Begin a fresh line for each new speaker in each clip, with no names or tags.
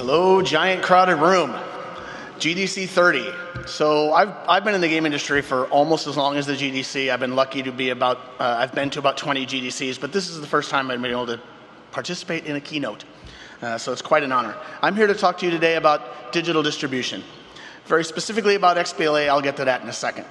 Hello, giant crowded room. GDC 30. So I've been in the game industry for almost as long as the GDC. I've been lucky to be I've been to about 20 GDCs, but this is the first time I've been able to participate in a keynote. So it's quite an honor. I'm here to talk to you today about digital distribution. Very specifically about XBLA, I'll get to that in a second.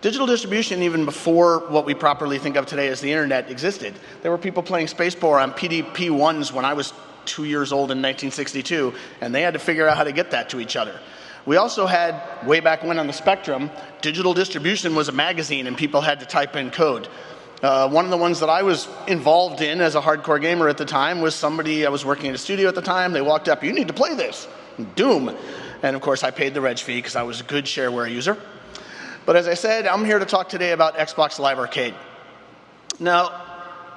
Digital distribution, even before what we properly think of today as the internet existed, there were people playing Spaceball on PDP-1s when I was 2 years old in 1962, and they had to figure out how to get that to each other. We also had, way back when on the Spectrum, digital distribution was a magazine and people had to type in code. One of the ones that I was involved in as a hardcore gamer at the time was somebody, I was working in a studio at the time, they walked up, "You need to play this." Doom. And of course I paid the reg fee because I was a good shareware user. But as I said, I'm here to talk today about Xbox Live Arcade. Now,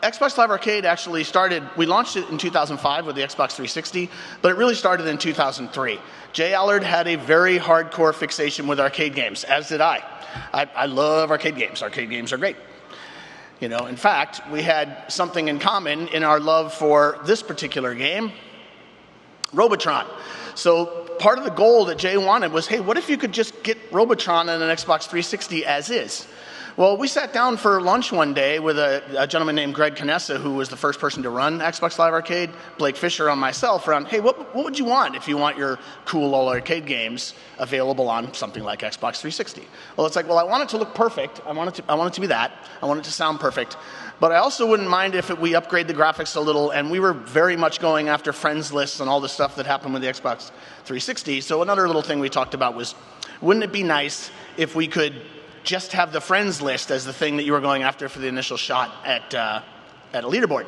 Xbox Live Arcade actually started, we launched it in 2005 with the Xbox 360, but it really started in 2003. Jay Allard had a very hardcore fixation with arcade games, as did I. I love arcade games. Arcade games are great. You know, in fact, we had something in common in our love for this particular game, Robotron. So part of the goal that Jay wanted was, hey, what if you could just get Robotron on an Xbox 360 as is? Well, we sat down for lunch one day with a gentleman named Greg Canessa, who was the first person to run Xbox Live Arcade, Blake Fisher and myself, around, hey, what would you want if you want your cool old arcade games available on something like Xbox 360? Well, it's like, well, I want it to look perfect. I want it to be that. I want it to sound perfect. But I also wouldn't mind if we upgrade the graphics a little, and we were very much going after friends lists and all the stuff that happened with the Xbox 360. So another little thing we talked about was, wouldn't it be nice if we could just have the friends list as the thing that you were going after for the initial shot at a leaderboard?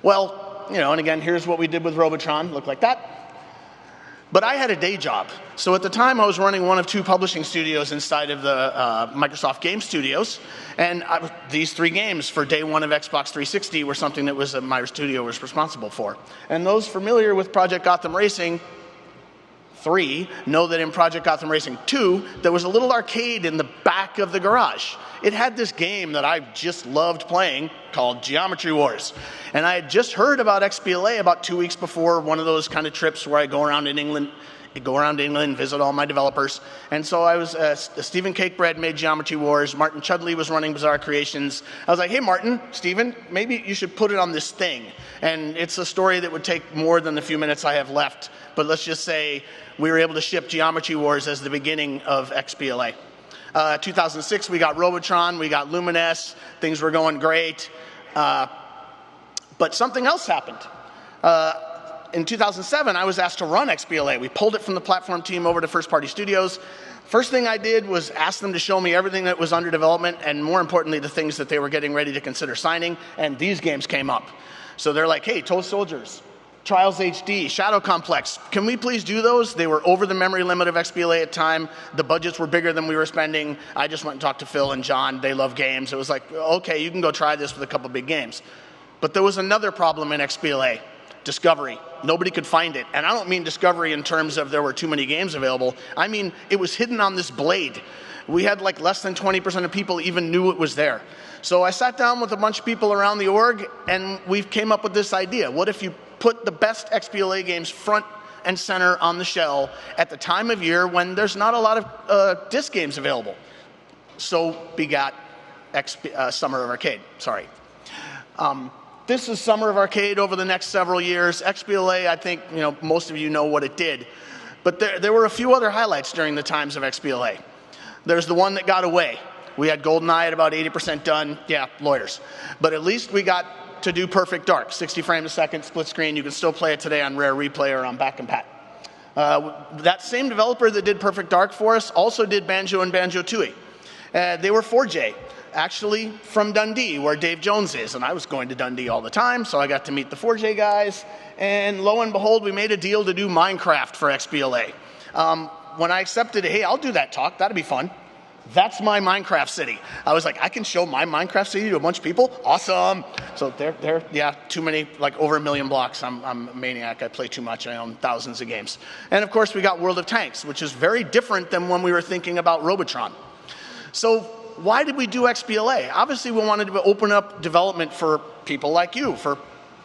Well, you know, and again, here's what we did with Robotron. Looked like that. But I had a day job. So at the time, I was running one of two publishing studios inside of the Microsoft Game Studios. And these three games for day one of Xbox 360 were something that was my studio was responsible for. And those familiar with Project Gotham Racing 3 know that in Project Gotham Racing 2, there was a little arcade in the back of the garage. It had this game that I just loved playing called Geometry Wars. And I had just heard about XBLA about 2 weeks before one of those kind of trips where I go around England, visit all my developers. And so I was, Stephen Cakebread made Geometry Wars. Martin Chudley was running Bizarre Creations. I was like, hey, Martin, Stephen, maybe you should put it on this thing. And it's a story that would take more than the few minutes I have left. But let's just say we were able to ship Geometry Wars as the beginning of XBLA. 2006, we got Robotron, we got Lumines, things were going great. But something else happened. In 2007, I was asked to run XBLA. We pulled it from the platform team over to First Party Studios. First thing I did was ask them to show me everything that was under development, and more importantly, the things that they were getting ready to consider signing, and these games came up. So they're like, hey, Toe Soldiers, Trials HD, Shadow Complex, can we please do those? They were over the memory limit of XBLA at the time. The budgets were bigger than we were spending. I just went and talked to Phil and John. They love games. It was like, okay, you can go try this with a couple big games. But there was another problem in XBLA, discovery. Nobody could find it. And I don't mean discovery in terms of there were too many games available. I mean, it was hidden on this blade. We had like less than 20% of people even knew it was there. So I sat down with a bunch of people around the org, and we came up with this idea. What if you put the best XBLA games front and center on the shell at the time of year when there's not a lot of disc games available? So begat Summer of Arcade. Sorry. This is Summer of Arcade over the next several years. XBLA, I think most of you know what it did. But there were a few other highlights during the times of XBLA. There's the one that got away. We had GoldenEye at about 80% done. Yeah, lawyers. But at least we got to do Perfect Dark, 60 frames a second, split screen. You can still play it today on Rare Replay or on Back and Pat. That same developer that did Perfect Dark for us also did Banjo and Banjo-Tooie. They were 4J, actually from Dundee, where Dave Jones is. And I was going to Dundee all the time, so I got to meet the 4J guys. And lo and behold, we made a deal to do Minecraft for XBLA. When I accepted it, hey, I'll do that talk. That'd be fun. That's my Minecraft city. I was like, I can show my Minecraft city to a bunch of people? Awesome. So yeah, too many, like over 1 million blocks. I'm a maniac. I play too much. I own thousands of games. And of course, we got World of Tanks, which is very different than when we were thinking about Robotron. So why did we do XBLA? Obviously, we wanted to open up development for people like you, for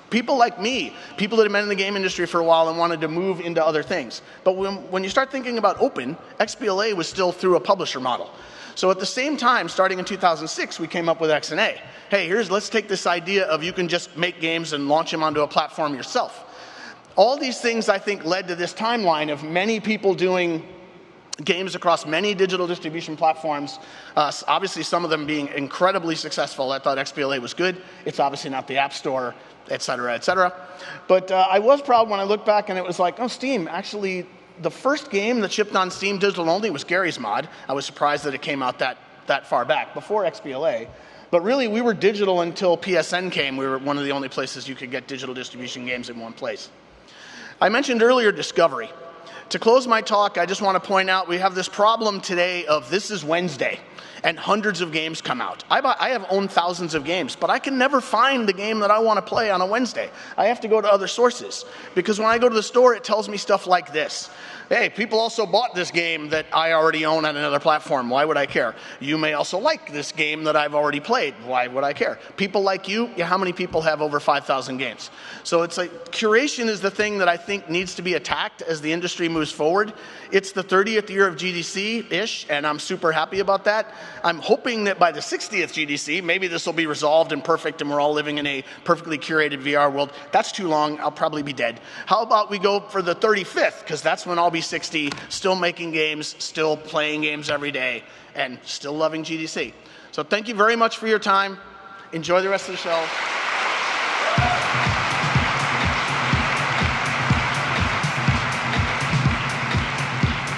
People like me, people that have been in the game industry for a while and wanted to move into other things. But when you start thinking about open, XBLA was still through a publisher model. So at the same time, starting in 2006, we came up with XNA. Hey, let's take this idea of you can just make games and launch them onto a platform yourself. All these things, I think, led to this timeline of many people doing games across many digital distribution platforms, obviously some of them being incredibly successful. I thought XBLA was good. It's obviously not the App Store, et cetera, et cetera. But I was proud when I look back and it was like, oh, Steam, actually, the first game that shipped on Steam digital only was Gary's Mod. I was surprised that it came out that far back, before XBLA. But really, we were digital until PSN came. We were one of the only places you could get digital distribution games in one place. I mentioned earlier discovery. To close my talk, I just want to point out we have this problem today of this is Wednesday, and hundreds of games come out. I have owned thousands of games, but I can never find the game that I want to play on a Wednesday. I have to go to other sources, because when I go to the store, it tells me stuff like this. Hey, people also bought this game that I already own on another platform. Why would I care? You may also like this game that I've already played. Why would I care? People like you, how many people have over 5,000 games? So it's like curation is the thing that I think needs to be attacked as the industry moves forward. It's the 30th year of GDC-ish, and I'm super happy about that. I'm hoping that by the 60th GDC, maybe this will be resolved and perfect and we're all living in a perfectly curated VR world. That's too long. I'll probably be dead. How about we go for the 35th? Because that's when I'll be 60, still making games, still playing games every day, and still loving GDC. So thank you very much for your time. Enjoy the rest of the show.